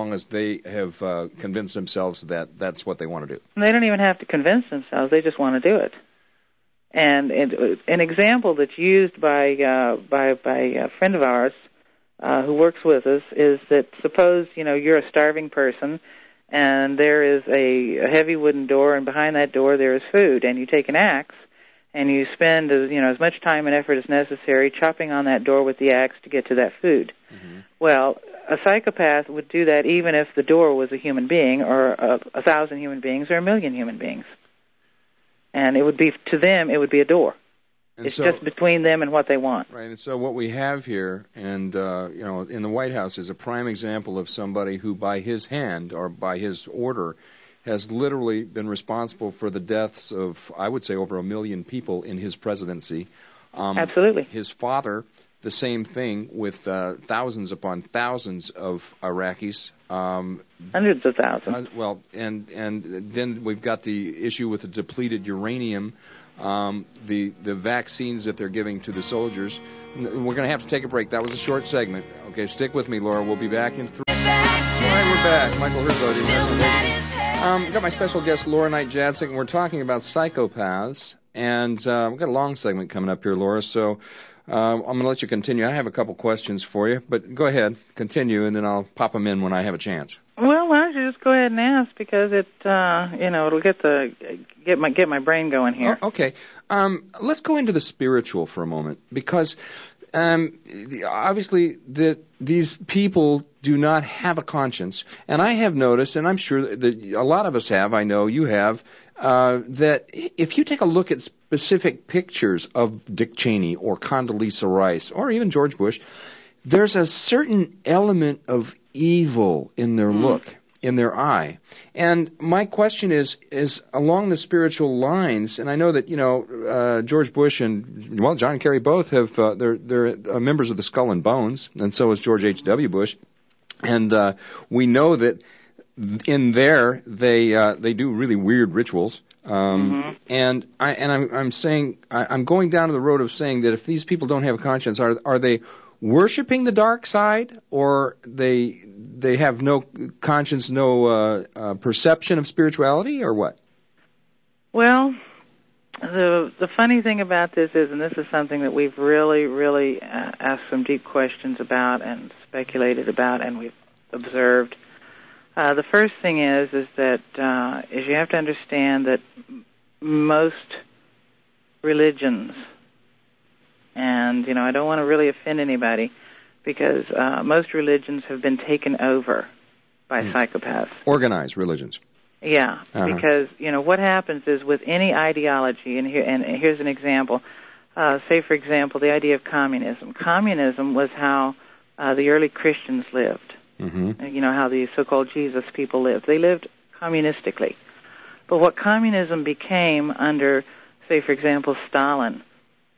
long as they have convinced themselves that that's what they want to do. They don't even have to convince themselves; they just want to do it. And an example that's used by a friend of ours who works with us is that suppose you're a starving person, and there is a heavy wooden door, and behind that door there is food, and you take an axe and you spend as much time and effort as necessary chopping on that door with the axe to get to that food. Mm-hmm. Well, a psychopath would do that even if the door was a human being, or 1,000 human beings, or 1,000,000 human beings. And it would be, to them, it would be a door. And it's just between them and what they want. Right, and so what we have here, and in the White House, is a prime example of somebody who, by his hand or by his order, has literally been responsible for the deaths of, I would say, over 1 million people in his presidency. Absolutely. His father, the same thing, with thousands upon thousands of Iraqis. Hundreds of thousands. Well, and then we've got the issue with the depleted uranium, the vaccines that they're giving to the soldiers. We're going to have to take a break. That was a short segment. Okay, stick with me, Laura. We'll be back in 3. All right, we're back. Michael Herzog. I've got my special guest, Laura Knight-Jadczyk, and we're talking about psychopaths. And we've got a long segment coming up here, Laura, so I'm going to let you continue. I have a couple questions for you, but go ahead, continue, and then I'll pop them in when I have a chance. Well, why don't you just go ahead and ask, because it'll get my brain going here. Oh, okay. Let's go into the spiritual for a moment, because obviously these people do not have a conscience, and I have noticed, and I'm sure that a lot of us have, I know you have, that if you take a look at specific pictures of Dick Cheney or Condoleezza Rice or even George Bush, there's a certain element of evil in their look, in their eye. And my question is along the spiritual lines, and I know that, George Bush and, well, John Kerry both have, they're members of the Skull and Bones, and so is George H.W. Bush. And we know that in there they do really weird rituals. And I'm saying, I'm going down to the road of saying that if these people don't have a conscience, are they worshiping the dark side, or they have no conscience, no perception of spirituality, or what? Well, the funny thing about this is, and this is something that we've really asked some deep questions about and speculated about, and we've observed. The first thing is that you have to understand that most religions, and I don't want to really offend anybody, because most religions have been taken over by psychopaths. Organized religions. Yeah, because what happens is with any ideology, and here's an example. Say, for example, the idea of communism. Communism was how the early Christians lived. Mm-hmm. How the so-called Jesus people lived. They lived communistically. But what communism became under, say, for example, Stalin,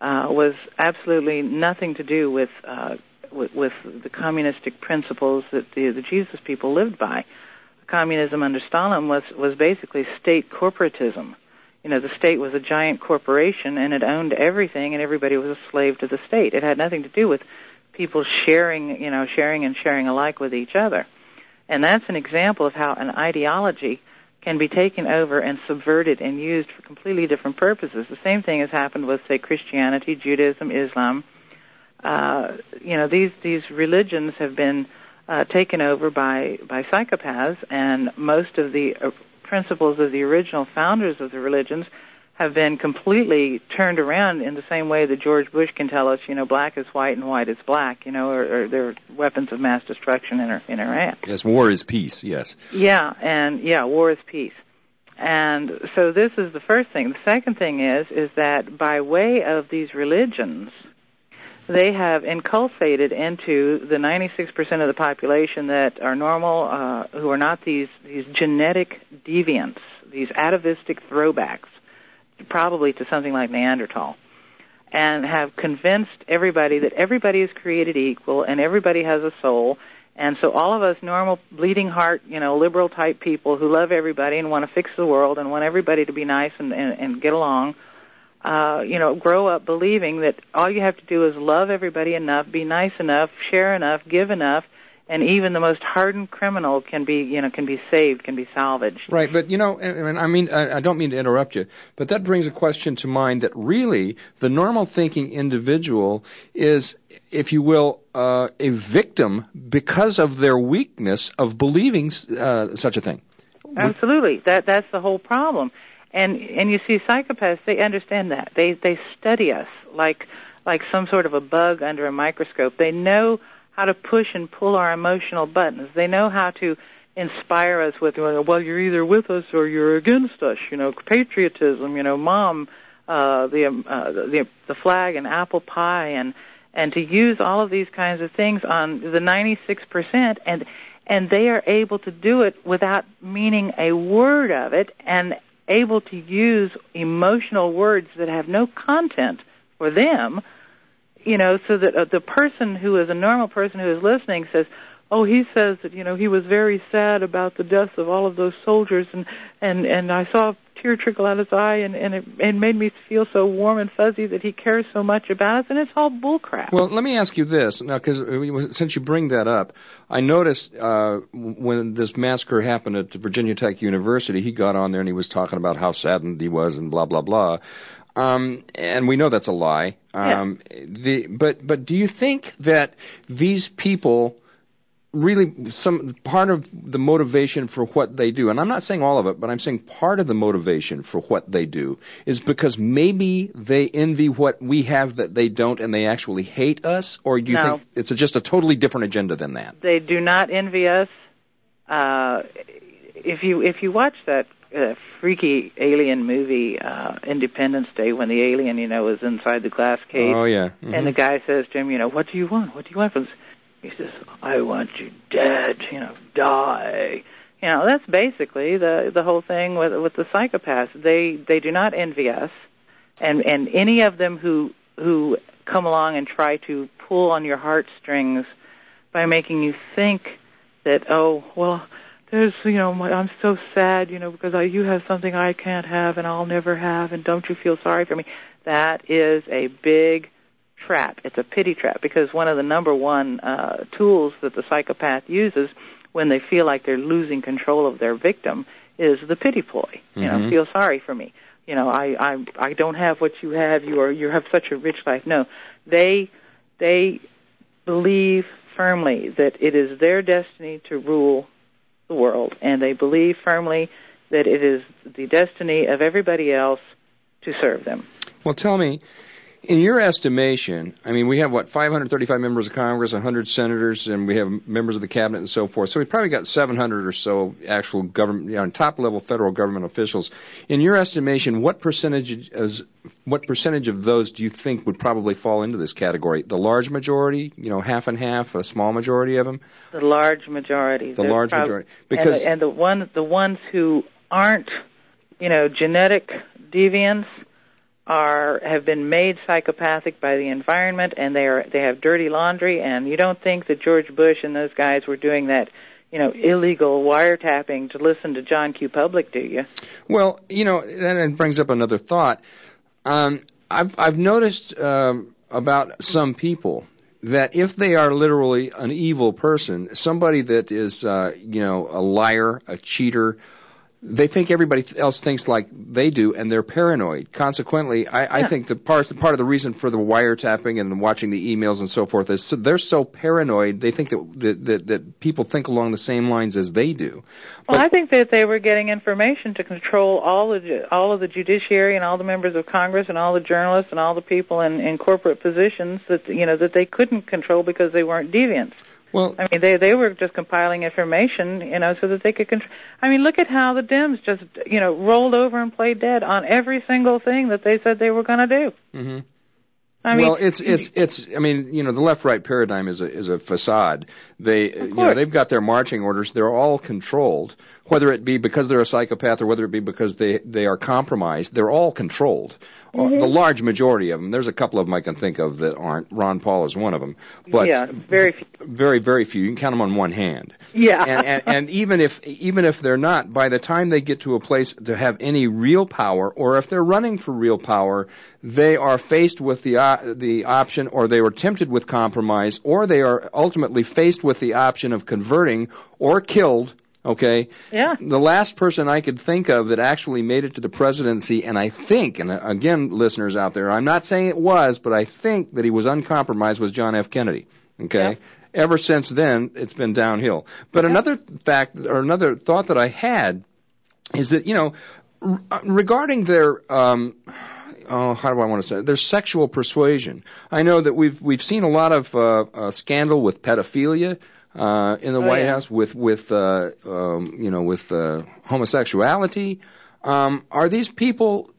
was absolutely nothing to do with the communistic principles that the Jesus people lived by. Communism under Stalin was basically state corporatism. The state was a giant corporation, and it owned everything, and everybody was a slave to the state. It had nothing to do with people sharing alike with each other. And that's an example of how an ideology can be taken over and subverted and used for completely different purposes. The same thing has happened with, say, Christianity, Judaism, Islam. These religions have been taken over by psychopaths, and most of the principles of the original founders of the religions have been completely turned around in the same way that George Bush can tell us, black is white and white is black, or they're weapons of mass destruction in Iran. Yes, war is peace, yes. Yeah, war is peace. And so this is the first thing. The second thing is that by way of these religions, they have inculcated into the 96% of the population that are normal, who are not these genetic deviants, these atavistic throwbacks, probably to something like Neanderthal, and have convinced everybody that everybody is created equal and everybody has a soul. And so all of us normal, bleeding heart, liberal type people who love everybody and want to fix the world and want everybody to be nice and get along, grow up believing that all you have to do is love everybody enough, be nice enough, share enough, give enough, and even the most hardened criminal can be saved, can be salvaged. Right, but I don't mean to interrupt you, but that brings a question to mind that really the normal thinking individual is, if you will, a victim because of their weakness of believing such a thing. Absolutely, that's the whole problem. And you see, psychopaths, they understand that. They study us like some sort of a bug under a microscope. They know how to push and pull our emotional buttons. They know how to inspire us with, well, you're either with us or you're against us. Patriotism. Mom, the flag and apple pie, and to use all of these kinds of things on the 96%, and they are able to do it without meaning a word of it, and able to use emotional words that have no content for them, so that the person who is a normal person who is listening says, oh, he says that, he was very sad about the deaths of all of those soldiers, and I saw a tear trickle out his eye, and it made me feel so warm and fuzzy that he cares so much about us, and it's all bullcrap. Well, let me ask you this, now, because since you bring that up, I noticed when this massacre happened at Virginia Tech University, he got on there and he was talking about how saddened he was and blah, blah, blah. And we know that's a lie. But do you think that these people really, some part of the motivation for what they do, and I'm not saying all of it, but I'm saying part of the motivation for what they do is because maybe they envy what we have that they don't, and they actually hate us? Or do you think it's just a totally different agenda than that? They do not envy us. If you watch that freaky alien movie, Independence Day, when the alien, was inside the glass cage. Oh, yeah. Mm-hmm. And the guy says to him, what do you want? What do you want from us? He says, I want you dead, die. That's basically the whole thing with the psychopaths. They do not envy us. And any of them who come along and try to pull on your heartstrings by making you think that, oh, well, there's, I'm so sad, because you have something I can't have and I'll never have, and don't you feel sorry for me? That is a big trap. It's a pity trap, because one of the number one tools that the psychopath uses when they feel like they're losing control of their victim is the pity ploy. Feel sorry for me. I don't have what you have. You have such a rich life. No, they believe firmly that it is their destiny to rule the world, and they believe firmly that it is the destiny of everybody else to serve them. Well, tell me, in your estimation, we have, 535 members of Congress, 100 senators, and we have members of the cabinet and so forth. So we've probably got 700 or so actual government, top-level federal government officials. In your estimation, what percentage of those do you think would probably fall into this category? The large majority, half and half, a small majority of them? The large majority. The large majority. Because and the ones who aren't, genetic deviants have been made psychopathic by the environment, and they have dirty laundry. And you don't think that George Bush and those guys were doing that, illegal wiretapping to listen to John Q. Public, do you? Well, that brings up another thought. I've noticed about some people that if they are literally an evil person, somebody that is, a liar, a cheater, they think everybody else thinks like they do, and they're paranoid. Consequently, I think that part of the reason for the wiretapping and watching the emails and so forth is they're so paranoid. They think that people think along the same lines as they do. Well, I think that they were getting information to control all of the judiciary and all the members of Congress and all the journalists and all the people in corporate positions that that they couldn't control because they weren't deviants. Well, they were just compiling information, so that they could control. Look at how the Dems just, rolled over and played dead on every single thing that they said they were going to do. Mm-hmm. The left-right paradigm is a facade. They've got their marching orders. They're all controlled, whether it be because they're a psychopath or whether it be because they are compromised. They're all controlled. Mm-hmm. The large majority of them. There's a couple of them I can think of that aren't. Ron Paul is one of them. But very few. Very, very few. You can count them on one hand. Yeah. And even if they're not, by the time they get to a place to have any real power, or if they're running for real power, they are faced with the option, or they were tempted with compromise, or they are ultimately faced with the option of converting or killed. Okay. Yeah. The last person I could think of that actually made it to the presidency, and I think, and again, listeners out there, I'm not saying it was, but I think that he was uncompromised, was John F. Kennedy. Okay. Yeah. Ever since then, it's been downhill. But another fact, or another thought that I had, is that, you know, regarding their how do I want to say it? Their sexual persuasion. I know that we've seen a lot of scandal with pedophilia in the White House, with homosexuality. Are these people